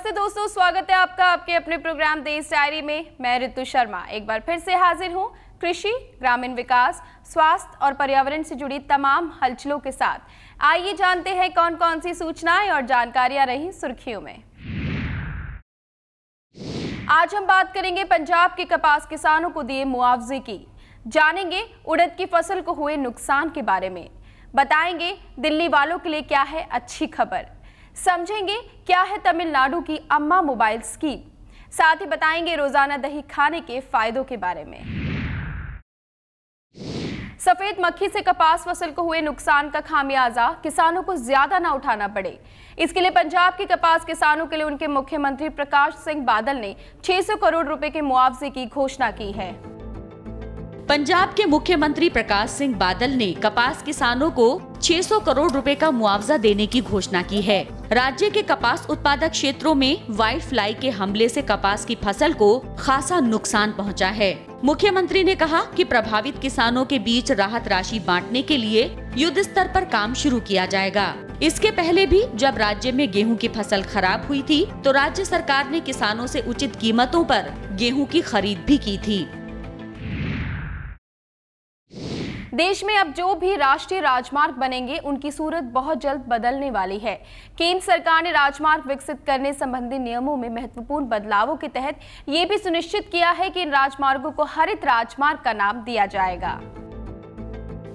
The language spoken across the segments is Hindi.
नमस्ते दोस्तों, स्वागत है आपका आपके अपने प्रोग्राम देश डायरी में। मैं ऋतु शर्मा एक बार फिर से हाजिर हूं कृषि, ग्रामीण विकास, स्वास्थ्य और पर्यावरण से जुड़ी तमाम हलचलों के साथ। आइए जानते हैं कौन कौन सी सूचनाएं और जानकारियां रही सुर्खियों में। आज हम बात करेंगे पंजाब के कपास किसानों को दिए मुआवजे की, जानेंगे उड़द की फसल को हुए नुकसान के बारे में, बताएंगे दिल्ली वालों के लिए क्या है अच्छी खबर, समझेंगे क्या है तमिलनाडु की अम्मा मोबाइल स्कीम, साथ ही बताएंगे रोजाना दही खाने के फायदों के बारे में। सफेद मक्खी से कपास फसल को हुए नुकसान का खामियाजा किसानों को ज्यादा न उठाना पड़े, इसके लिए पंजाब के कपास किसानों के लिए उनके मुख्यमंत्री प्रकाश सिंह बादल ने 600 करोड़ रुपए के मुआवजे की घोषणा की है। पंजाब के मुख्यमंत्री प्रकाश सिंह बादल ने कपास किसानों को 600 करोड़ रुपए का मुआवजा देने की घोषणा की है। राज्य के कपास उत्पादक क्षेत्रों में व्हाइट फ्लाई के हमले से कपास की फसल को खासा नुकसान पहुंचा है। मुख्यमंत्री ने कहा कि प्रभावित किसानों के बीच राहत राशि बांटने के लिए युद्ध स्तर पर काम शुरू किया जाएगा। इसके पहले भी जब राज्य में गेहूं की फसल खराब हुई थी तो राज्य सरकार ने किसानों से उचित कीमतों पर गेहूं की खरीद भी की थी। देश में अब जो भी राष्ट्रीय राजमार्ग बनेंगे उनकी सूरत बहुत जल्द बदलने वाली है। केंद्र सरकार ने राजमार्ग विकसित करने संबंधी नियमों में महत्वपूर्ण बदलावों के तहत ये भी सुनिश्चित किया है कि इन राजमार्गों को हरित राजमार्ग का नाम दिया जाएगा।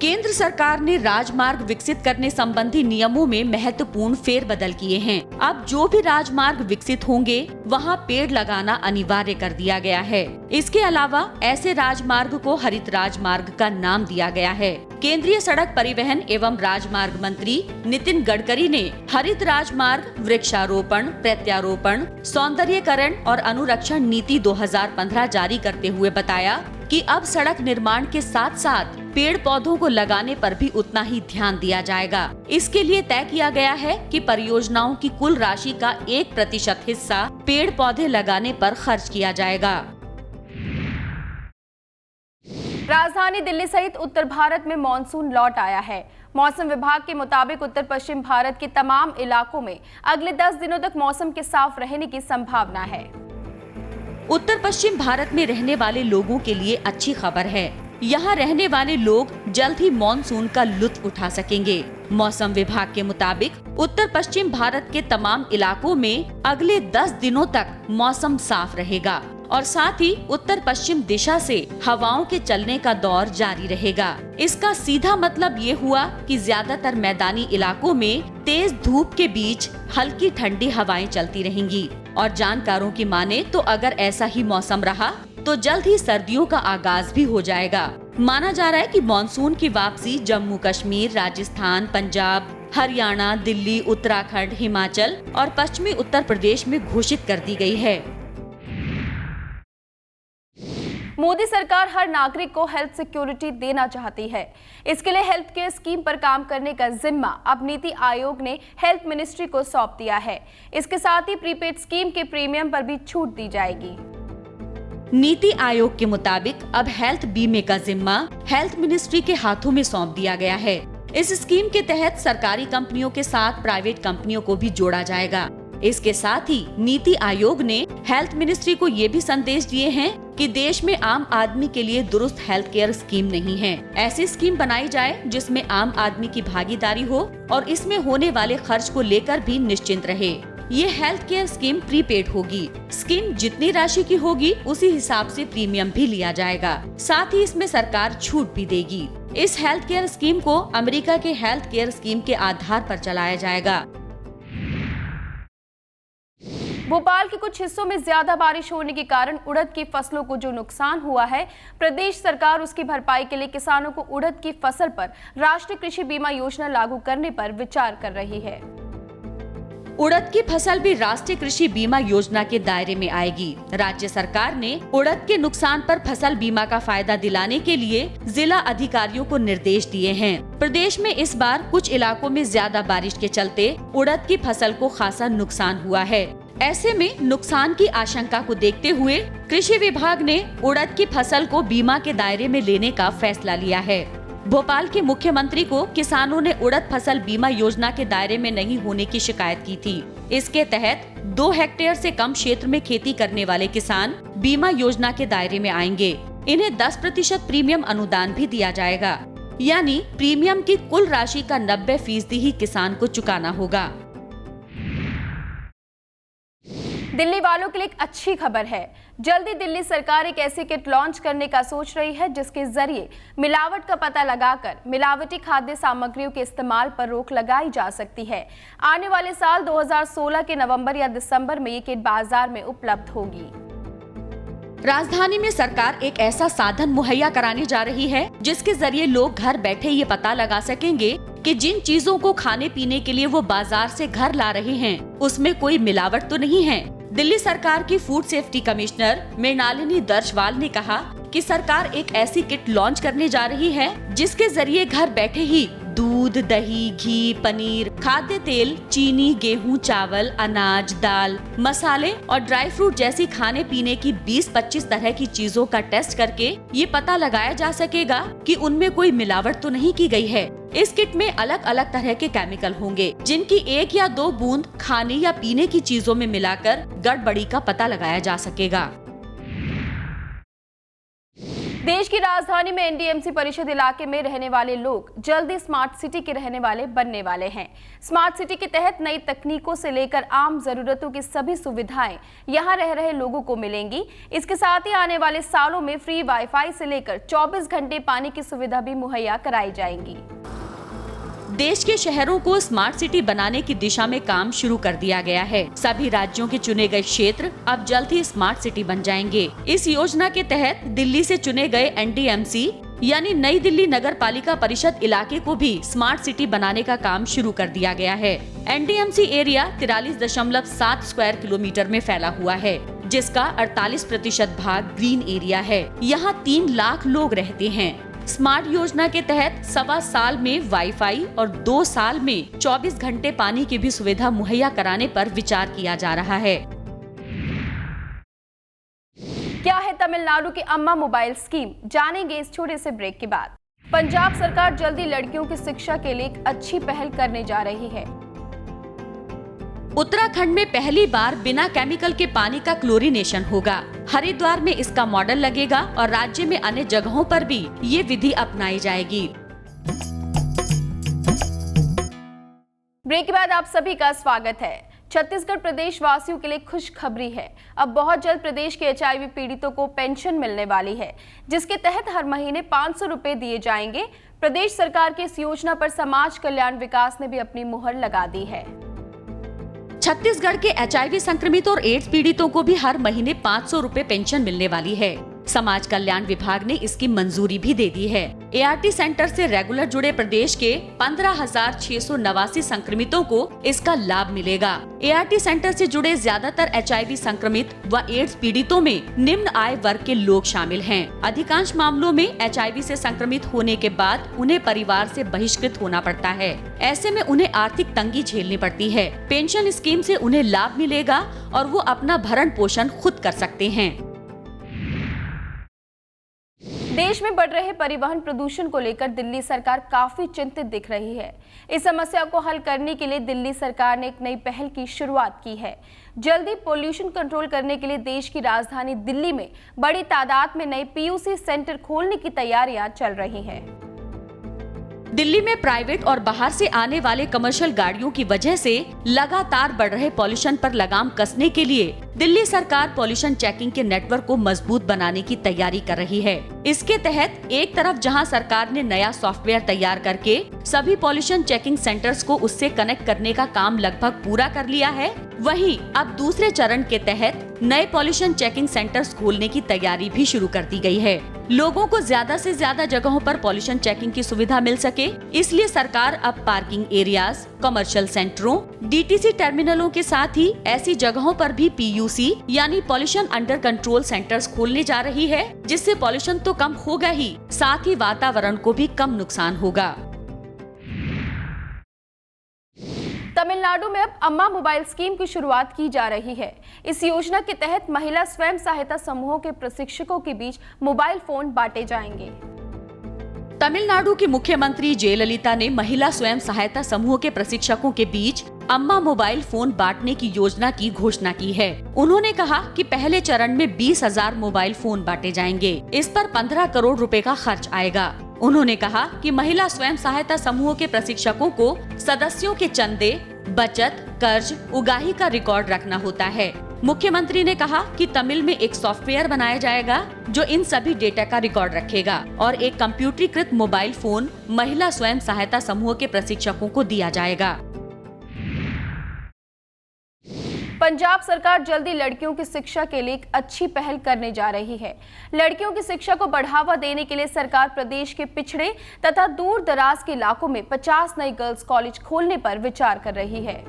केंद्र सरकार ने राजमार्ग विकसित करने संबंधी नियमों में महत्वपूर्ण फेरबदल किए हैं। अब जो भी राजमार्ग विकसित होंगे वहां पेड़ लगाना अनिवार्य कर दिया गया है। इसके अलावा ऐसे राजमार्ग को हरित राजमार्ग का नाम दिया गया है। केंद्रीय सड़क परिवहन एवं राजमार्ग मंत्री नितिन गडकरी ने हरित राजमार्ग, वृक्षारोपण, प्रत्यारोपण, सौंदर्यीकरण और अनुरक्षण नीति 2015 जारी करते हुए बताया कि अब सड़क निर्माण के साथ साथ पेड़ पौधों को लगाने पर भी उतना ही ध्यान दिया जाएगा। इसके लिए तय किया गया है कि परियोजनाओं की कुल राशि का 1% हिस्सा पेड़ पौधे लगाने पर खर्च किया जाएगा। राजधानी दिल्ली सहित उत्तर भारत में मानसून लौट आया है। मौसम विभाग के मुताबिक उत्तर पश्चिम भारत के तमाम इलाकों में अगले 10 दिनों तक मौसम के साफ रहने की संभावना है। उत्तर पश्चिम भारत में रहने वाले लोगों के लिए अच्छी खबर है। यहाँ रहने वाले लोग जल्द ही मॉनसून का लुत्फ उठा सकेंगे। मौसम विभाग के मुताबिक उत्तर पश्चिम भारत के तमाम इलाकों में अगले 10 दिनों तक मौसम साफ रहेगा और साथ ही उत्तर पश्चिम दिशा से हवाओं के चलने का दौर जारी रहेगा। इसका सीधा मतलब ये हुआ कि ज्यादातर मैदानी इलाकों में तेज धूप के बीच हल्की ठंडी हवाएं चलती रहेंगी और जानकारों की माने तो अगर ऐसा ही मौसम रहा तो जल्द ही सर्दियों का आगाज भी हो जाएगा। माना जा रहा है कि मॉनसून की वापसी जम्मू कश्मीर, राजस्थान, पंजाब, हरियाणा, दिल्ली, उत्तराखंड, हिमाचल और पश्चिमी उत्तर प्रदेश में घोषित कर दी गई है। मोदी सरकार हर नागरिक को हेल्थ सिक्योरिटी देना चाहती है। इसके लिए हेल्थ केयर स्कीम पर काम करने का जिम्मा अब नीति आयोग ने हेल्थ मिनिस्ट्री को सौंप दिया है। इसके साथ ही प्रीपेड स्कीम के प्रीमियम पर भी छूट दी जाएगी। नीति आयोग के मुताबिक अब हेल्थ बीमे का जिम्मा हेल्थ मिनिस्ट्री के हाथों में सौंप दिया गया है। इस स्कीम के तहत सरकारी कंपनियों के साथ प्राइवेट कंपनियों को भी जोड़ा जाएगा। इसके साथ ही नीति आयोग ने हेल्थ मिनिस्ट्री को ये भी संदेश दिए हैं कि देश में आम आदमी के लिए दुरुस्त हेल्थ केयर स्कीम नहीं है। ऐसी स्कीम बनाई जाए जिसमें आम आदमी की भागीदारी हो और इसमें होने वाले खर्च को लेकर भी निश्चिंत रहे। ये हेल्थ केयर स्कीम प्रीपेड होगी। स्कीम जितनी राशि की होगी उसी हिसाब से प्रीमियम भी लिया जाएगा। साथ ही इसमें सरकार छूट भी देगी। इस हेल्थ केयर स्कीम को अमेरिका के हेल्थ केयर स्कीम के आधार पर चलाया जाएगा। भोपाल के कुछ हिस्सों में ज्यादा बारिश होने के कारण उड़द की फसलों को जो नुकसान हुआ है, प्रदेश सरकार उसकी भरपाई के लिए किसानों को उड़द की फसल पर राष्ट्रीय कृषि बीमा योजना लागू करने पर विचार कर रही है। उड़द की फसल भी राष्ट्रीय कृषि बीमा योजना के दायरे में आएगी। राज्य सरकार ने उड़द के नुकसान पर फसल बीमा का फायदा दिलाने के लिए जिला अधिकारियों को निर्देश दिए हैं। प्रदेश में इस बार कुछ इलाकों में ज्यादा बारिश के चलते उड़द की फसल को खासा नुकसान हुआ है। ऐसे में नुकसान की आशंका को देखते हुए कृषि विभाग ने उड़द की फसल को बीमा के दायरे में लेने का फैसला लिया है। भोपाल के मुख्यमंत्री को किसानों ने उड़द फसल बीमा योजना के दायरे में नहीं होने की शिकायत की थी। इसके तहत 2 हेक्टेयर से कम क्षेत्र में खेती करने वाले किसान बीमा योजना के दायरे में आएंगे। इन्हें 10% प्रीमियम अनुदान भी दिया जाएगा, यानी प्रीमियम की कुल राशि का 90% ही किसान को चुकाना होगा। दिल्ली वालों के लिए एक अच्छी खबर है। जल्दी दिल्ली सरकार एक ऐसी किट लॉन्च करने का सोच रही है जिसके जरिए मिलावट का पता लगाकर मिलावटी खाद्य सामग्रियों के इस्तेमाल पर रोक लगाई जा सकती है। आने वाले साल 2016 के नवंबर या दिसंबर में ये किट बाजार में उपलब्ध होगी। राजधानी में सरकार एक ऐसा साधन मुहैया कराने जा रही है जिसके जरिए लोग घर बैठे ये पता लगा सकेंगे कि जिन चीजों को खाने पीने के लिए वो बाजार से घर ला रहे हैं उसमें कोई मिलावट तो नहीं है। दिल्ली सरकार की फूड सेफ्टी कमिश्नर मृणालिनी दर्शवाल ने कहा कि सरकार एक ऐसी किट लॉन्च करने जा रही है जिसके जरिए घर बैठे ही दूध, दही, घी, पनीर, खाद्य तेल, चीनी, गेहूं, चावल, अनाज, दाल, मसाले और ड्राई फ्रूट जैसी खाने पीने की 20-25 तरह की चीजों का टेस्ट करके ये पता लगाया जा सकेगा कि उनमें कोई मिलावट तो नहीं की गई है। इस किट में अलग अलग तरह के केमिकल होंगे जिनकी 1 या 2 बूंद खाने या पीने की चीजों में मिलाकर गड़बड़ी का पता लगाया जा सकेगा। देश की राजधानी में एनडीएमसी परिषद इलाके में रहने वाले लोग जल्दी स्मार्ट सिटी के रहने वाले बनने वाले हैं। स्मार्ट सिटी के तहत नई तकनीकों से लेकर आम जरूरतों की सभी सुविधाएं यहां रह रहे लोगों को मिलेंगी। इसके साथ ही आने वाले सालों में फ्री वाईफाई से लेकर 24 घंटे पानी की सुविधा भी मुहैया कराई जाएंगी। देश के शहरों को स्मार्ट सिटी बनाने की दिशा में काम शुरू कर दिया गया है। सभी राज्यों के चुने गए क्षेत्र अब जल्द ही स्मार्ट सिटी बन जाएंगे। इस योजना के तहत दिल्ली से चुने गए एनडीएमसी यानी नई दिल्ली नगर पालिका परिषद इलाके को भी स्मार्ट सिटी बनाने का काम शुरू कर दिया गया है। एनडीएमसी एरिया 43.7 स्क्वायर किलोमीटर में फैला हुआ है, जिसका 48% भाग ग्रीन एरिया है। यहाँ 3 लाख लोग रहते हैं। स्मार्ट योजना के तहत 1.25 साल में वाईफाई और 2 साल में 24 घंटे पानी की भी सुविधा मुहैया कराने पर विचार किया जा रहा है। क्या है तमिलनाडु की अम्मा मोबाइल स्कीम, जानेंगे इस छोटे से ब्रेक के बाद। पंजाब सरकार जल्दी लड़कियों की शिक्षा के लिए एक अच्छी पहल करने जा रही है। उत्तराखंड में पहली बार बिना केमिकल के पानी का क्लोरीनेशन होगा। हरिद्वार में इसका मॉडल लगेगा और राज्य में अन्य जगहों पर भी ये विधि अपनाई जाएगी। ब्रेक के बाद आप सभी का स्वागत है। छत्तीसगढ़ प्रदेश वासियों के लिए खुशखबरी है। अब बहुत जल्द प्रदेश के एचआईवी पीड़ितों को पेंशन मिलने वाली है, जिसके तहत हर महीने 500 रुपए दिए जाएंगे। प्रदेश सरकार की इस योजना पर समाज कल्याण विकास ने भी अपनी मुहर लगा दी है। छत्तीसगढ़ के एचआईवी संक्रमित और एड्स पीड़ितों को भी हर महीने 500 रुपए पेंशन मिलने वाली है। समाज कल्याण विभाग ने इसकी मंजूरी भी दे दी है। एआरटी सेंटर से रेगुलर जुड़े प्रदेश के 15,689 संक्रमितों को इसका लाभ मिलेगा। एआरटी सेंटर से जुड़े ज्यादातर एचआईवी संक्रमित व एड्स पीड़ितों में निम्न आय वर्ग के लोग शामिल हैं। अधिकांश मामलों में एचआईवी से संक्रमित होने के बाद उन्हें परिवार से बहिष्कृत होना पड़ता है। ऐसे में उन्हें आर्थिक तंगी झेलनी पड़ती है। पेंशन स्कीम से उन्हें लाभ मिलेगा और वो अपना भरण पोषण खुद कर सकते हैं। देश में बढ़ रहे परिवहन प्रदूषण को लेकर दिल्ली सरकार काफी चिंतित दिख रही है। इस समस्या को हल करने के लिए दिल्ली सरकार ने एक नई पहल की शुरुआत की है। जल्दी पोल्यूशन कंट्रोल करने के लिए देश की राजधानी दिल्ली में बड़ी तादाद में नए पीयूसी सेंटर खोलने की तैयारियां चल रही हैं। दिल्ली में प्राइवेट और बाहर से आने वाले कमर्शियल गाड़ियों की वजह से लगातार बढ़ रहे पॉल्यूशन पर लगाम कसने के लिए दिल्ली सरकार पॉल्यूशन चेकिंग के नेटवर्क को मजबूत बनाने की तैयारी कर रही है। इसके तहत एक तरफ जहां सरकार ने नया सॉफ्टवेयर तैयार करके सभी पॉल्यूशन चेकिंग सेंटर्स को उससे कनेक्ट करने का काम लगभग पूरा कर लिया है, वहीं अब दूसरे चरण के तहत नए पॉल्यूशन चेकिंग सेंटर्स खोलने की तैयारी भी शुरू कर दी गई है। लोगों को ज्यादा से ज्यादा जगहों पर पॉल्यूशन चेकिंग की सुविधा मिल सके, इसलिए सरकार अब पार्किंग एरियाज, कमर्शियल सेंटरों, डीटीसी टर्मिनलों के साथ ही ऐसी जगहों पर भी पीयूसी यानी पॉल्यूशन अंडर कंट्रोल सेंटर्स खोलने जा रही है, जिससे पॉल्यूशन तो कम होगा ही, साथ ही वातावरण को भी कम नुकसान होगा। तमिलनाडु में अब अम्मा मोबाइल स्कीम की शुरुआत की जा रही है। इस योजना के तहत महिला स्वयं सहायता समूहों के प्रशिक्षकों के बीच मोबाइल फोन बांटे जाएंगे। तमिलनाडु की मुख्यमंत्री जयललिता ने महिला स्वयं सहायता समूह के प्रशिक्षकों के बीच अम्मा मोबाइल फोन बांटने की योजना की घोषणा की है। उन्होंने कहा कि पहले चरण में 20,000 मोबाइल फोन बांटे जाएंगे। इस पर 15 करोड़ रुपए का खर्च आएगा। उन्होंने कहा कि महिला स्वयं सहायता समूहों के प्रशिक्षकों को सदस्यों के चंदे, बचत, कर्ज, उगाही का रिकॉर्ड रखना होता है। मुख्यमंत्री ने कहा कि तमिल में एक सॉफ्टवेयर बनाया जाएगा जो इन सभी डेटा का रिकॉर्ड रखेगा और एक कंप्यूटरीकृत मोबाइल फोन महिला स्वयं सहायता समूह के प्रशिक्षकों को दिया जाएगा। पंजाब सरकार जल्दी लड़कियों की शिक्षा के लिए एक अच्छी पहल करने जा रही है। लड़कियों की शिक्षा को बढ़ावा देने के लिए सरकार प्रदेश के पिछड़े तथा दूर दराज के इलाकों में 50 नए गर्ल्स कॉलेज खोलने पर विचार कर रही है।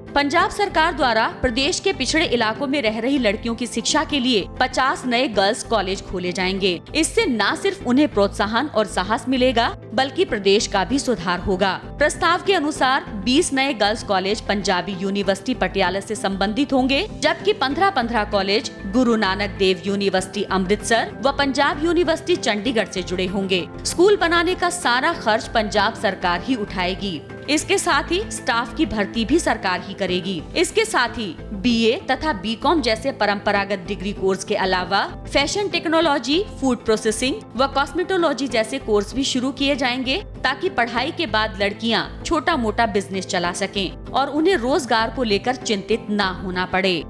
पंजाब सरकार द्वारा प्रदेश के पिछड़े इलाकों में रह रही लड़कियों की शिक्षा के लिए 50 नए गर्ल्स कॉलेज खोले जाएंगे। इससे न सिर्फ उन्हें प्रोत्साहन और साहस मिलेगा बल्कि प्रदेश का भी सुधार होगा। प्रस्ताव के अनुसार 20 नए girls college Punjabi university Patiala से संबंधित होंगे, जबकि 15 कॉलेज गुरु नानक देव यूनिवर्सिटी अमृतसर व पंजाब यूनिवर्सिटी चंडीगढ़ से जुड़े होंगे। स्कूल बनाने का सारा खर्च पंजाब सरकार ही उठाएगी। इसके साथ ही स्टाफ की भर्ती भी सरकार ही करेगी। इसके साथ ही BA तथा BCom जैसे परंपरागत डिग्री कोर्स के अलावा फैशन टेक्नोलॉजी, फूड प्रोसेसिंग व कॉस्मेटोलॉजी जैसे कोर्स भी शुरू किए जाएंगे ताकि पढ़ाई के बाद लड़कियां छोटा मोटा बिजनेस चला सकें और उन्हें रोजगार को लेकर चिंतित न होना पड़े।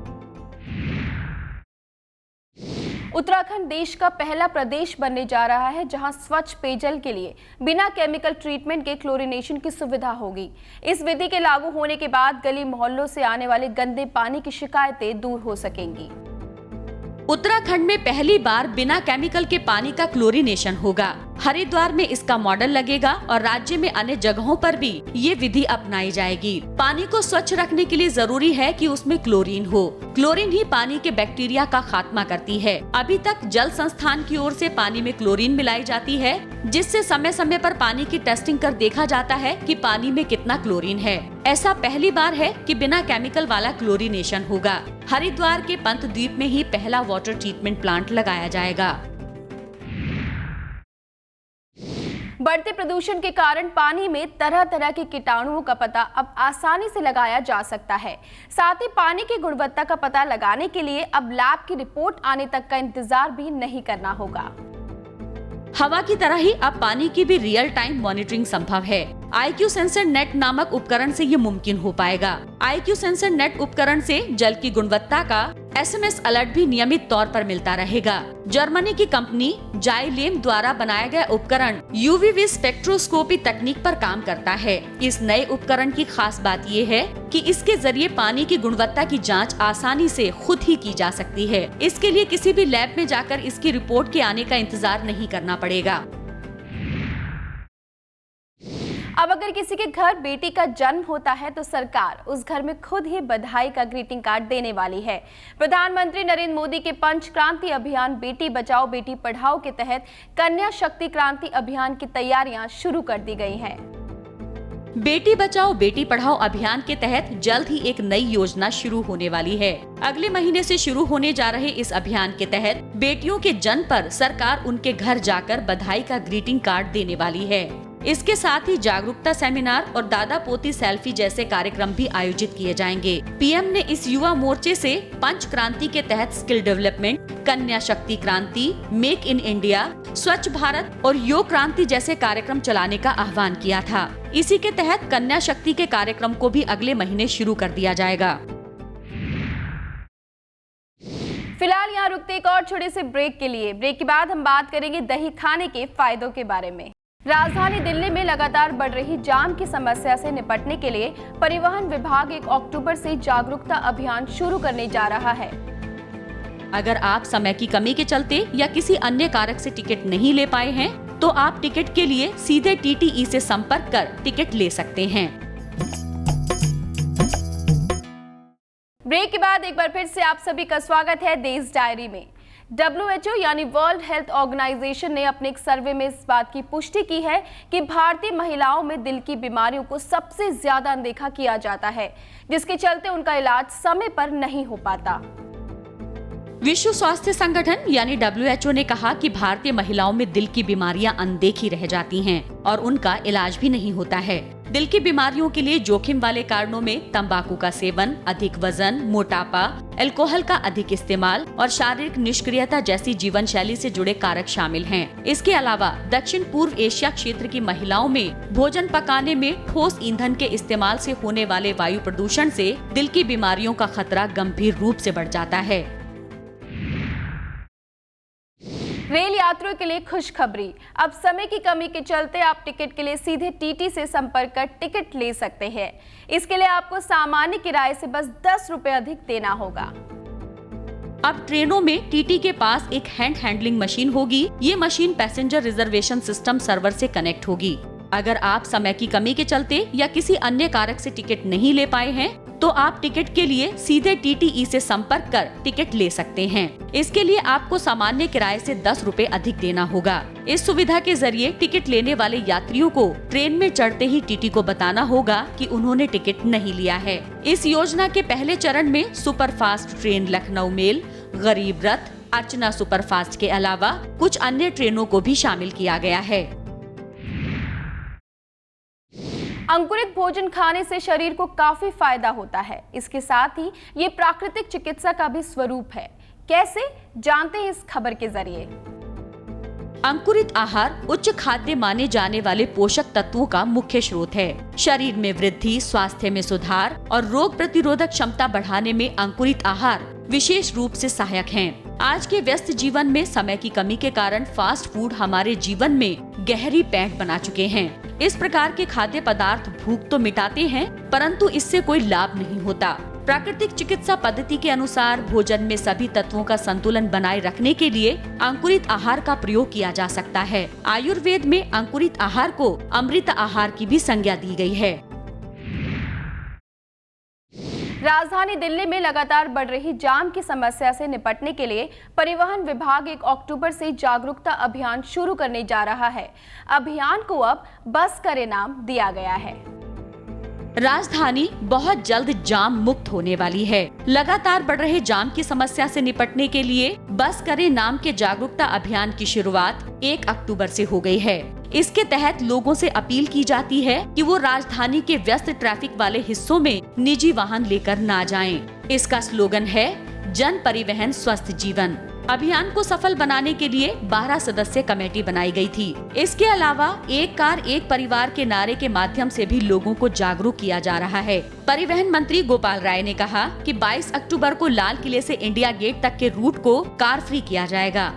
उत्तराखंड देश का पहला प्रदेश बनने जा रहा है जहां स्वच्छ पेयजल के लिए बिना केमिकल ट्रीटमेंट के क्लोरीनेशन की सुविधा होगी। इस विधि के लागू होने के बाद गली मोहल्लों से आने वाले गंदे पानी की शिकायतें दूर हो सकेंगी। उत्तराखंड में पहली बार बिना केमिकल के पानी का क्लोरीनेशन होगा। हरिद्वार में इसका मॉडल लगेगा और राज्य में अन्य जगहों पर भी ये विधि अपनाई जाएगी। पानी को स्वच्छ रखने के लिए जरूरी है कि उसमें क्लोरीन हो। क्लोरीन ही पानी के बैक्टीरिया का खात्मा करती है। अभी तक जल संस्थान की ओर से पानी में क्लोरीन मिलाई जाती है, जिससे समय समय पर पानी की टेस्टिंग कर देखा जाता है कि पानी में कितना क्लोरीन है। ऐसा पहली बार है कि बिना केमिकल वाला क्लोरीनेशन होगा। हरिद्वार के पंत द्वीप में ही पहला वाटर ट्रीटमेंट प्लांट लगाया जाएगा। बढ़ते प्रदूषण के कारण पानी में तरह तरह के कीटाणुओं का पता अब आसानी से लगाया जा सकता है। साथ ही पानी की गुणवत्ता का पता लगाने के लिए अब लैब की रिपोर्ट आने तक का इंतजार भी नहीं करना होगा। हवा की तरह ही अब पानी की भी रियल टाइम मॉनिटरिंग संभव है। IQ सेंसर नेट नामक उपकरण से ये मुमकिन हो पाएगा। IQ सेंसर नेट उपकरण से जल की गुणवत्ता का SMS अलर्ट भी नियमित तौर पर मिलता रहेगा। जर्मनी की कंपनी जाइलेम द्वारा बनाया गया उपकरण UV स्पेक्ट्रोस्कोपी तकनीक पर काम करता है। इस नए उपकरण की खास बात ये है कि इसके जरिए पानी की गुणवत्ता की जांच आसानी से खुद ही की जा सकती है। इसके लिए किसी भी लैब में जाकर इसकी रिपोर्ट के आने का इंतजार नहीं करना पड़ेगा। अब अगर किसी के घर बेटी का जन्म होता है तो सरकार उस घर में खुद ही बधाई का ग्रीटिंग कार्ड देने वाली है। प्रधानमंत्री नरेंद्र मोदी के पंच क्रांति अभियान बेटी बचाओ बेटी पढ़ाओ के तहत कन्या शक्ति क्रांति अभियान की तैयारियां शुरू कर दी गई हैं। बेटी बचाओ बेटी पढ़ाओ अभियान के तहत जल्द ही एक नई योजना शुरू होने वाली है। अगले महीने से शुरू होने जा रहे इस अभियान के तहत बेटियों के जन्म पर सरकार उनके घर जाकर बधाई का ग्रीटिंग कार्ड देने वाली है। इसके साथ ही जागरूकता सेमिनार और दादा पोती सेल्फी जैसे कार्यक्रम भी आयोजित किए जाएंगे। पीएम ने इस युवा मोर्चे से पंच क्रांति के तहत स्किल डेवलपमेंट, कन्या शक्ति क्रांति, मेक इन इंडिया, स्वच्छ भारत और योग क्रांति जैसे कार्यक्रम चलाने का आह्वान किया था। इसी के तहत कन्या शक्ति के कार्यक्रम को भी अगले महीने शुरू कर दिया जाएगा। फिलहाल यहाँ रुकते एक और छोटे से ब्रेक के लिए। ब्रेक के बाद हम बात करेंगे दही खाने के फायदों के बारे में। राजधानी दिल्ली में लगातार बढ़ रही जाम की समस्या से निपटने के लिए परिवहन विभाग 1 अक्टूबर से जागरूकता अभियान शुरू करने जा रहा है। अगर आप समय की कमी के चलते या किसी अन्य कारक से टिकट नहीं ले पाए हैं, तो आप टिकट के लिए सीधे TTE से संपर्क कर टिकट ले सकते हैं। ब्रेक के बाद एक बार फिर से आप सभी का स्वागत है देश डायरी में। WHO यानी वर्ल्ड हेल्थ ऑर्गेनाइजेशन ने अपने एक सर्वे में इस बात की पुष्टि की है कि भारतीय महिलाओं में दिल की बीमारियों को सबसे ज्यादा अनदेखा किया जाता है, जिसके चलते उनका इलाज समय पर नहीं हो पाता। विश्व स्वास्थ्य संगठन यानी WHO ने कहा कि भारतीय महिलाओं में दिल की बीमारियां अनदेखी रह जाती हैं और उनका इलाज भी नहीं होता है। दिल की बीमारियों के लिए जोखिम वाले कारणों में तंबाकू का सेवन, अधिक वजन, मोटापा, अल्कोहल का अधिक इस्तेमाल और शारीरिक निष्क्रियता जैसी जीवन शैली से जुड़े कारक शामिल हैं। इसके अलावा दक्षिण पूर्व एशिया क्षेत्र की महिलाओं में भोजन पकाने में ठोस ईंधन के इस्तेमाल से होने वाले वायु प्रदूषण से दिल की बीमारियों का खतरा गंभीर रूप से बढ़ जाता है। रेल यात्रियों के लिए खुशखबरी। अब समय की कमी के चलते आप टिकट के लिए सीधे टीटी से संपर्क कर टिकट ले सकते हैं। इसके लिए आपको सामान्य किराए से बस 10 रुपए अधिक देना होगा। अब ट्रेनों में टीटी के पास एक हैंडलिंग मशीन होगी। ये machine passenger reservation system server से कनेक्ट होगी। अगर आप समय की कमी के चलते या किसी अन्य कारक से टिकट नहीं ले पाए हैं, तो आप टिकट के लिए सीधे टीटीई से संपर्क कर टिकट ले सकते हैं। इसके लिए आपको सामान्य किराए से 10 रुपए अधिक देना होगा। इस सुविधा के जरिए टिकट लेने वाले यात्रियों को ट्रेन में चढ़ते ही टीटी को बताना होगा कि उन्होंने टिकट नहीं लिया है। इस योजना के पहले चरण में सुपरफास्ट ट्रेन लखनऊ मेल, गरीब रथ, अर्चना सुपरफास्ट के अलावा कुछ अन्य ट्रेनों को भी शामिल किया गया है। अंकुरित भोजन खाने से शरीर को काफी फायदा होता है। इसके साथ ही ये प्राकृतिक चिकित्सा का भी स्वरूप है। कैसे, जानते हैं इस खबर के जरिए। अंकुरित आहार उच्च खाद्य माने जाने वाले पोषक तत्वों का मुख्य स्रोत है। शरीर में वृद्धि, स्वास्थ्य में सुधार और रोग प्रतिरोधक क्षमता बढ़ाने में अंकुरित आहार विशेष रूप से सहायक हैं। आज के व्यस्त जीवन में समय की कमी के कारण फास्ट फूड हमारे जीवन में गहरी पैठ बना चुके हैं। इस प्रकार के खाद्य पदार्थ भूख तो मिटाते हैं, परंतु इससे कोई लाभ नहीं होता। प्राकृतिक चिकित्सा पद्धति के अनुसार भोजन में सभी तत्वों का संतुलन बनाए रखने के लिए अंकुरित आहार का प्रयोग किया जा सकता है। आयुर्वेद में अंकुरित आहार को अमृत आहार की भी संज्ञा दी गई है। राजधानी दिल्ली में लगातार बढ़ रही जाम की समस्या से निपटने के लिए परिवहन विभाग 1 अक्टूबर से जागरूकता अभियान शुरू करने जा रहा है। अभियान को अब बस करे नाम दिया गया है। राजधानी बहुत जल्द जाम मुक्त होने वाली है। लगातार बढ़ रहे जाम की समस्या से निपटने के लिए बस करे नाम के जागरूकता अभियान की शुरुआत 1 अक्टूबर से हो गई है। इसके तहत लोगों से अपील की जाती है कि वो राजधानी के व्यस्त ट्रैफिक वाले हिस्सों में निजी वाहन लेकर ना जाएं। इसका स्लोगन है जन परिवहन स्वस्थ जीवन। अभियान को सफल बनाने के लिए 12 सदस्य कमेटी बनाई गई थी। इसके अलावा एक कार एक परिवार के नारे के माध्यम से भी लोगों को जागरूक किया जा रहा है। परिवहन मंत्री गोपाल राय ने कहा कि 22 अक्टूबर को लाल किले से इंडिया गेट तक के रूट को कार फ्री किया जाएगा।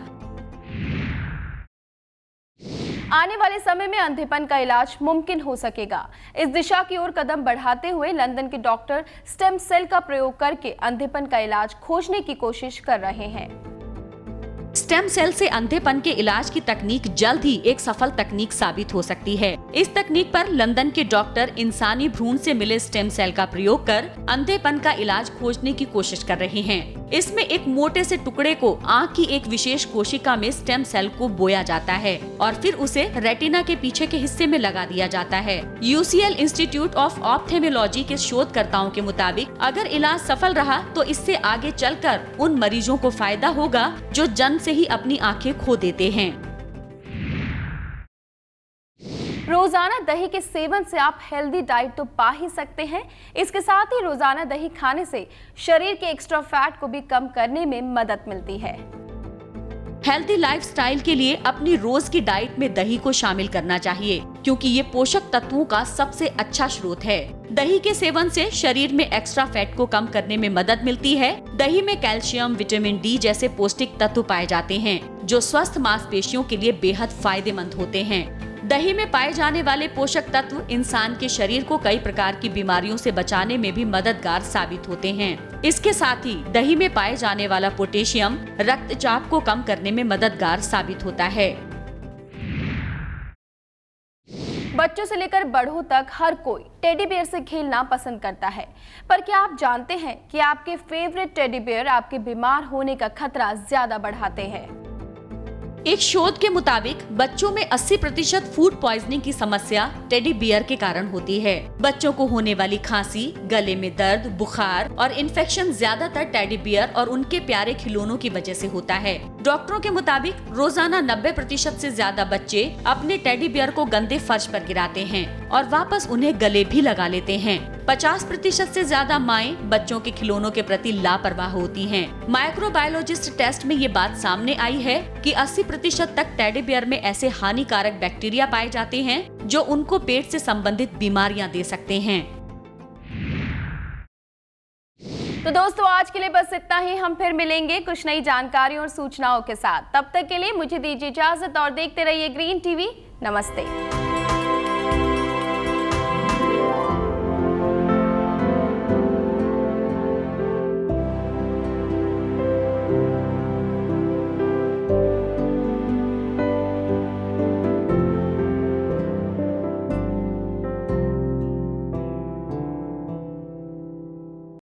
आने वाले समय में अंधेपन का इलाज मुमकिन हो सकेगा। इस दिशा की ओर कदम बढ़ाते हुए लंदन के डॉक्टर स्टेम सेल का प्रयोग करके अंधेपन का इलाज खोजने की कोशिश कर रहे हैं। स्टेम सेल से अंधेपन के इलाज की तकनीक जल्द ही एक सफल तकनीक साबित हो सकती है। इस तकनीक पर लंदन के डॉक्टर इंसानी भ्रूण से मिले स्टेम सेल का प्रयोग कर अंधेपन का इलाज खोजने की कोशिश कर रहे हैं। इसमें एक मोटे से टुकड़े को आँख की एक विशेष कोशिका में स्टेम सेल को बोया जाता है और फिर उसे रेटिना के पीछे के हिस्से में लगा दिया जाता है। UCL इंस्टीट्यूट ऑफ ऑप्थेल्मोलॉजी के शोधकर्ताओं के मुताबिक अगर इलाज सफल रहा तो इससे आगे चलकर उन मरीजों को फायदा होगा जो जन्म से ही अपनी आंखें खो देते हैं। रोजाना दही के सेवन से आप हेल्दी डाइट तो पा ही सकते हैं। इसके साथ ही रोजाना दही खाने से शरीर के एक्स्ट्रा फैट को भी कम करने में मदद मिलती है। हेल्दी लाइफस्टाइल के लिए अपनी रोज की डाइट में दही को शामिल करना चाहिए, क्योंकि ये पोषक तत्वों का सबसे अच्छा स्रोत है। दही के सेवन से शरीर में एक्स्ट्रा फैट को कम करने में मदद मिलती है। दही में कैल्शियम, विटामिन डी जैसे पौष्टिक तत्व पाए जाते हैं, जो स्वस्थ मांसपेशियों के लिए बेहद फायदेमंद होते हैं। दही में पाए जाने वाले पोषक तत्व इंसान के शरीर को कई प्रकार की बीमारियों से बचाने में भी मददगार साबित होते हैं। इसके साथ ही दही में पाए जाने वाला पोटेशियम रक्तचाप को कम करने में मददगार साबित होता है। बच्चों से लेकर बड़ों तक हर कोई टेडी बियर से खेलना पसंद करता है, पर क्या आप जानते हैं कि आपके फेवरेट टेडी बियर आपके बीमार होने का खतरा ज्यादा बढ़ाते हैं? एक शोध के मुताबिक बच्चों में 80% फूड पॉइजनिंग की समस्या टेडी बियर के कारण होती है। बच्चों को होने वाली खांसी, गले में दर्द, बुखार और इन्फेक्शन ज्यादातर टेडी बियर और उनके प्यारे खिलौनों की वजह से होता है। डॉक्टरों के मुताबिक रोजाना 90% से ज्यादा बच्चे अपने टेडी बियर को गंदे फर्श पर गिराते हैं और वापस उन्हें गले भी लगा लेते हैं। 50% से ज्यादा माएं बच्चों के खिलौनों के प्रति लापरवाह होती हैं। माइक्रोबायोलॉजिस्ट टेस्ट में ये बात सामने आई है कि 80% तक टेडी बियर में ऐसे हानिकारक बैक्टीरिया पाए जाते हैं जो उनको पेट से संबंधित बीमारियां दे सकते हैं। तो दोस्तों, आज के लिए बस इतना ही। हम फिर मिलेंगे कुछ नई जानकारियों और सूचनाओं के साथ। तब तक के लिए मुझे दीजिए इजाजत और देखते रहिए ग्रीन टीवी। नमस्ते।